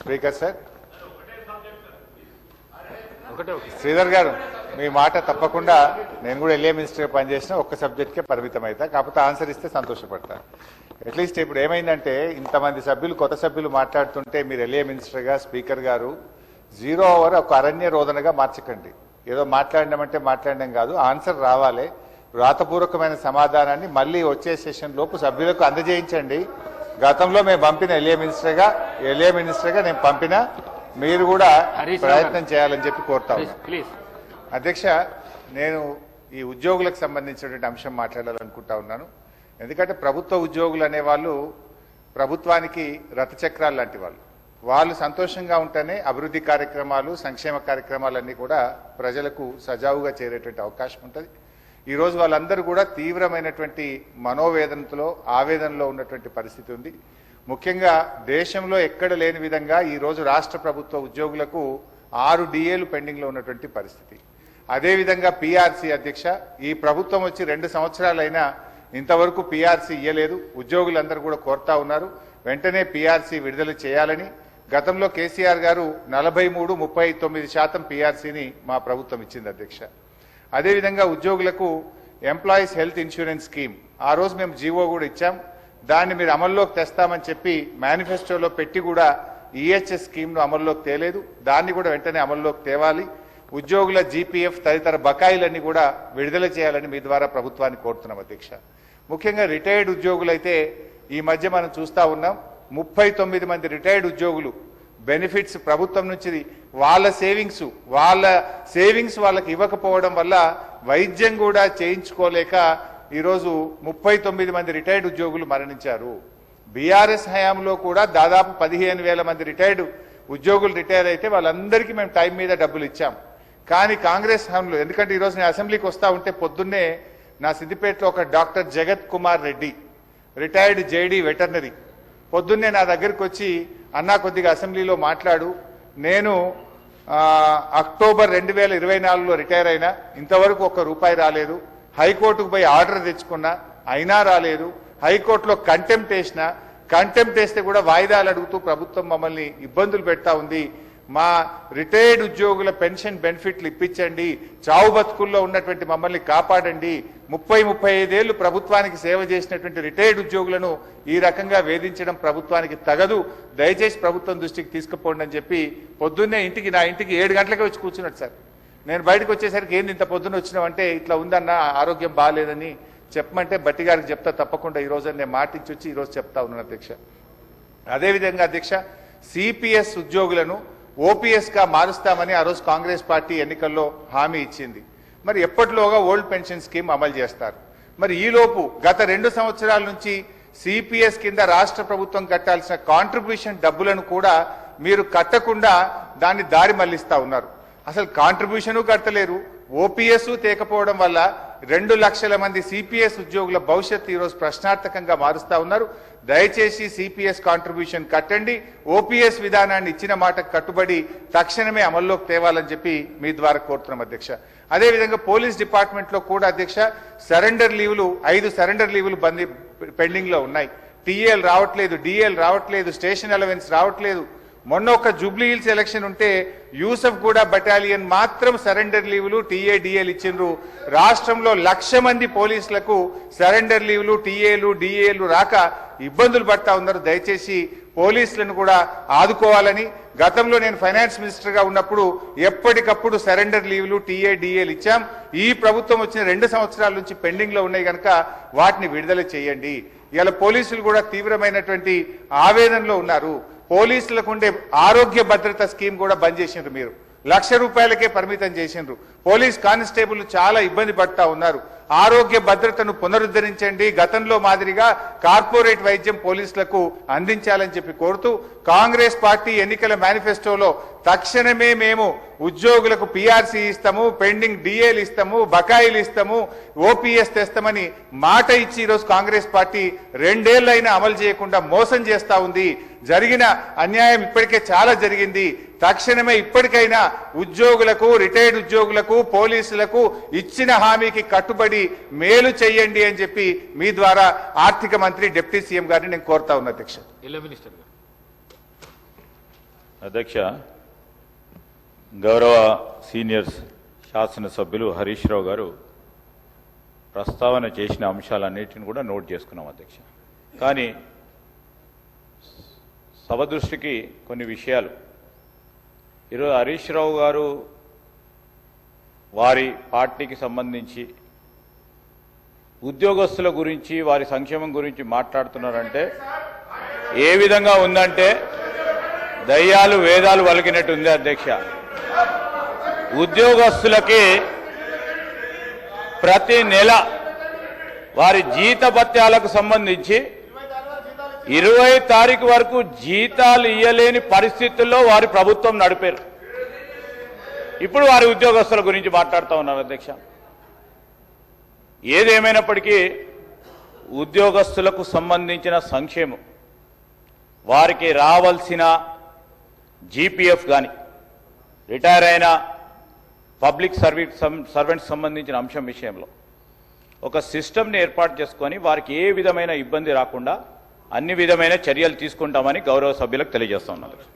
Speaker sir, Sridhar గారు మీ మాట తప్పకుండా, నేను కూడా ఎల్ఏ మినిస్టర్గా పనిచేసిన ఒక్క సబ్జెక్ట్కే పరిమితం అవుతా, కాకపోతే ఆన్సర్ ఇస్తే సంతోషపడతాను. అట్లీస్ట్ ఇప్పుడు ఏమైందంటే ఇంతమంది సభ్యులు కొత్త సభ్యులు మాట్లాడుతుంటే మీరు ఎల్ఏ మినిస్టర్గా స్పీకర్ గారు 0 ఓవర్ ఒక అరణ్య రోదనగా మార్చకండి. ఏదో మాట్లాడినామంటే మాట్లాడడం కాదు, ఆన్సర్ రావాలి. వ్రాతపూర్వకమైన సమాధానాన్ని మళ్ళీ వచ్చే సెషన్ లోపు సభ్యులకు అందజేయించండి. గతంలో మేము పంపిన ఎల్ఏ మినిస్టర్గా నేను పంపిన, మీరు కూడా ప్రయత్నం చేయాలని చెప్పి కోరుతా ఉన్నాను. అధ్యక్ష, నేను ఈ ఉద్యోగులకు సంబంధించినటువంటి అంశం మాట్లాడాలనుకుంటా ఉన్నాను. ఎందుకంటే ప్రభుత్వ ఉద్యోగులు అనేవాళ్ళు ప్రభుత్వానికి రథచక్రాలు లాంటి వాళ్ళు సంతోషంగా ఉంటేనే అభివృద్ధి కార్యక్రమాలు, సంక్షేమ కార్యక్రమాలన్నీ కూడా ప్రజలకు సజావుగా చేరేటువంటి అవకాశం ఉంటుంది. ఈరోజు వాళ్ళందరూ కూడా తీవ్రమైనటువంటి మనోవేదనతో, ఆవేదనలో ఉన్నటువంటి పరిస్థితి ఉంది. ముఖ్యంగా దేశంలో ఎక్కడ లేని విధంగా ఈరోజు రాష్ట్ర ప్రభుత్వ ఉద్యోగులకు 6 డిఏలు పెండింగ్లో ఉన్నటువంటి పరిస్థితి. అదేవిధంగా పిఆర్సీ అధ్యక్ష, ఈ ప్రభుత్వం వచ్చి 2 సంవత్సరాలైనా ఇంతవరకు పిఆర్సీ ఇయ్యలేదు. ఉద్యోగులందరూ కూడా కోరుతా ఉన్నారు వెంటనే పిఆర్సీ విడుదల చేయాలని. గతంలో కేసీఆర్ గారు 43-39% పిఆర్సీని మా ప్రభుత్వం ఇచ్చింది అధ్యక్ష. అదేవిధంగా ఉద్యోగులకు ఎంప్లాయీస్ హెల్త్ ఇన్సూరెన్స్ స్కీమ్ ఆ రోజు మేము జీవో కూడా ఇచ్చాం. దాన్ని మీరు అమల్లోకి తెస్తామని చెప్పి మేనిఫెస్టోలో పెట్టి కూడా ఈహెచ్ఎస్ స్కీమ్ను అమల్లోకి తేలేదు. దాన్ని కూడా వెంటనే అమల్లోకి తేవాలి. ఉద్యోగుల జీపీఎఫ్ తదితర బకాయిలన్నీ కూడా విడుదల చేయాలని మీ ద్వారా ప్రభుత్వాన్ని కోరుతున్నాం అధ్యక్ష. ముఖ్యంగా రిటైర్డ్ ఉద్యోగులైతే ఈ మధ్య మనం చూస్తూ ఉన్నాం, 39 మంది రిటైర్డ్ ఉద్యోగులు బెనిఫిట్స్ ప్రభుత్వం నుంచి వాళ్ళ సేవింగ్స్ వాళ్ళకి ఇవ్వకపోవడం వల్ల వైద్యం కూడా చేయించుకోలేక ఈరోజు 39 మంది రిటైర్డ్ ఉద్యోగులు మరణించారు. బీఆర్ఎస్ హయాంలో కూడా దాదాపు 15,000 మంది రిటైర్డ్ ఉద్యోగులు రిటైర్ అయితే వాళ్ళందరికీ మేము టైం మీద డబ్బులు ఇచ్చాం. కానీ కాంగ్రెస్ హయాంలో, ఎందుకంటే ఈరోజు నేను అసెంబ్లీకి వస్తూ ఉంటే పొద్దున్నే నా సిద్దిపేటలో ఒక డాక్టర్ జగత్ Kumar Reddy, retired JD veterinary, పొద్దున్నే నా దగ్గరికి వచ్చి అన్నా కొద్దిగా అసెంబ్లీలో మాట్లాడు, నేను అక్టోబర్ 2024లో రిటైర్ అయినా, ఇంతవరకు ₹1 రాలేదు. హైకోర్టుకు పోయి ఆర్డర్ తెచ్చుకున్నా అయినా రాలేదు. హైకోర్టులో కంటెంప్ట్ వేస్తే కూడా వాయిదాలు అడుగుతూ ప్రభుత్వం మమ్మల్ని ఇబ్బందులు పెడతా ఉంది. మా రిటైర్డ్ ఉద్యోగుల పెన్షన్ బెనిఫిట్లు ఇప్పించండి, చావు బతుకుల్లో ఉన్నటువంటి మమ్మల్ని కాపాడండి. 30-35 ఏళ్లు ప్రభుత్వానికి సేవ చేసినటువంటి రిటైర్డ్ ఉద్యోగులను ఈ రకంగా వేధించడం ప్రభుత్వానికి తగదు, దయచేసి ప్రభుత్వం దృష్టికి తీసుకుపోండి అని చెప్పి పొద్దున్నే నా ఇంటికి 7 గంటలకే వచ్చి కూర్చున్నాడు సార్. నేను బయటకు వచ్చేసరికి ఏంది ఇంత పొద్దున్న వచ్చినావంటే, ఇట్లా ఉందన్న ఆరోగ్యం బాగాలేదని చెప్పమంటే బట్టి గారికి చెప్తా తప్పకుండా ఈ రోజు నేను మాటించి వచ్చి ఈరోజు చెప్తా ఉన్నాను అధ్యక్ష. అదేవిధంగా అధ్యక్ష, సిపిఎస్ ఉద్యోగులను ఓపీఎస్గా మారుస్తామని ఆ రోజు కాంగ్రెస్ పార్టీ ఎన్నికల్లో హామీ ఇచ్చింది. మరి ఎప్పటిలోగా ఓల్డ్ పెన్షన్ స్కీమ్ అమలు చేస్తారు? మరి ఈలోపు గత 2 సంవత్సరాల నుంచి సిపిఎస్ కింద రాష్ట్ర ప్రభుత్వం కట్టాల్సిన కాంట్రిబ్యూషన్ డబ్బులను కూడా మీరు కట్టకుండా దాన్ని దారి మళ్లిస్తా ఉన్నారు. అసలు కాంట్రిబ్యూషను కట్టలేరు, ఓపీఎస్ తేకపోవడం వల్ల 2 లక్షల మంది సిపిఎస్ ఉద్యోగుల భవిష్యత్తు ఈరోజు ప్రశ్నార్థకంగా మారుస్తా ఉన్నారు. దయచేసి సిపిఎస్ కాంట్రిబ్యూషన్ కట్టండి, ఓపీఎస్ విధానాన్ని ఇచ్చిన మాటకు కట్టుబడి తక్షణమే అమల్లోకి తేవాలని చెప్పి మీ ద్వారా కోరుతున్నాం అధ్యక్ష. అదేవిధంగా పోలీస్ డిపార్ట్మెంట్లో కూడా అధ్యక్ష, సరెండర్ లీవులు 5 సరెండర్ లీవులు పెండింగ్ లో ఉన్నాయి. టీఏలు రావట్లేదు, డిఏలు రావట్లేదు, స్టేషన్ అలవెన్స్ రావట్లేదు. మొన్న ఒక జూబ్లీ హిల్స్ ఎలక్షన్ ఉంటే యూసఫ్ గూడ బటాలియన్ మాత్రం సరెండర్ లీవులు, టీఏ డిఏలు ఇచ్చిండ్రు. రాష్ట్రంలో 1,00,000 మంది పోలీసులకు సరెండర్ లీవులు, టీఏలు డిఏలు రాక ఇబ్బందులు పడతా ఉన్నారు. దయచేసి పోలీసులను కూడా ఆదుకోవాలని, గతంలో నేను ఫైనాన్స్ మినిస్టర్ గా ఉన్నప్పుడు ఎప్పటికప్పుడు సరెండర్ లీవులు, టీఏ డిఏలు ఇచ్చాం. ఈ ప్రభుత్వం వచ్చిన 2 సంవత్సరాల నుంచి పెండింగ్ లో ఉన్నాయి కనుక వాటిని విడుదల చేయండి. ఇలా పోలీసులు కూడా తీవ్రమైనటువంటి ఆవేదనలో ఉన్నారు. పోలీసులకు ఉండే ఆరోగ్య భద్రత స్కీమ్ కూడా బంద్ చేసిండ్రు. మీరు ₹1,00,000 పరిమితం చేసిండ్రు. పోలీస్ కానిస్టేబుల్ చాలా ఇబ్బంది పడతా ఉన్నారు. ఆరోగ్య భద్రతను పునరుద్ధరించండి, గతంలో మాదిరిగా కార్పొరేట్ వైద్యం పోలీసులకు అందించాలని చెప్పి కోరుతూ కాంగ్రెస్ పార్టీ ఎన్నికల మేనిఫెస్టోలో తక్షణమే మేము ఉద్యోగులకు పిఆర్సీ ఇస్తాము, పెండింగ్ డిఏలు ఇస్తాము, బకాయిలు ఇస్తాము, ఓపీఎస్ తెస్తామని మాట ఇచ్చి ఈరోజు కాంగ్రెస్ పార్టీ 2 ఏళ్లైనా అమలు చేయకుండా మోసం చేస్తా ఉంది. జరిగిన అన్యాయం ఇప్పటికే చాలా జరిగింది. తక్షణమే ఇప్పటికైనా ఉద్యోగులకు, రిటైర్డ్ ఉద్యోగులకు, పోలీసులకు ఇచ్చిన హామీకి కట్టుబడి మేలు చేయండి అని చెప్పి మీ ద్వారా ఆర్థిక మంత్రి, డిప్యూటీ సీఎం గారిని నేను కోరుతా ఉన్నా అధ్యక్ష. అధ్యక్ష, గౌరవ సీనియర్ శాసనసభ్యులు హరీష్ రావు గారు ప్రస్తావన చేసిన అంశాలన్నిటిని కూడా నోట్ చేసుకున్నాం అధ్యక్ష. కానీ సభ దృష్టికి కొన్ని విషయాలు ఈరోజు హరీష్ రావు గారు వారి పార్టీకి సంబంధించి ఉద్యోగస్తుల గురించి వారి సంక్షేమం గురించి మాట్లాడుతున్నారంటే ఏ విధంగా ఉందంటే దయ్యాలు వేదాలు వలికినట్టు ఉంది అధ్యక్ష. ఉద్యోగస్తులకి ప్రతి నెల వారి జీతభత్యాలకు సంబంధించి 20 తారీఖు వరకు జీతాలు ఇయ్యలేని పరిస్థితుల్లో వారి ప్రభుత్వం నడిపారు. ఇప్పుడు వారి ఉద్యోగస్తుల గురించి మాట్లాడుతూ ఉన్నారు అధ్యక్ష. ఏదేమైనప్పటికీ ఉద్యోగస్తులకు సంబంధించిన సంక్షేమం, వారికి రావాల్సిన జీపీఎఫ్ కానీ, రిటైర్ అయిన పబ్లిక్ సర్వెంట్స్ సంబంధించిన అంశం విషయంలో ఒక సిస్టమ్ని ఏర్పాటు చేసుకొని వారికి ఏ విధమైన ఇబ్బంది రాకుండా అన్ని విధమైన చర్యలు తీసుకుంటామని గౌరవ సభ్యులకు తెలియజేస్తా ఉన్నాను.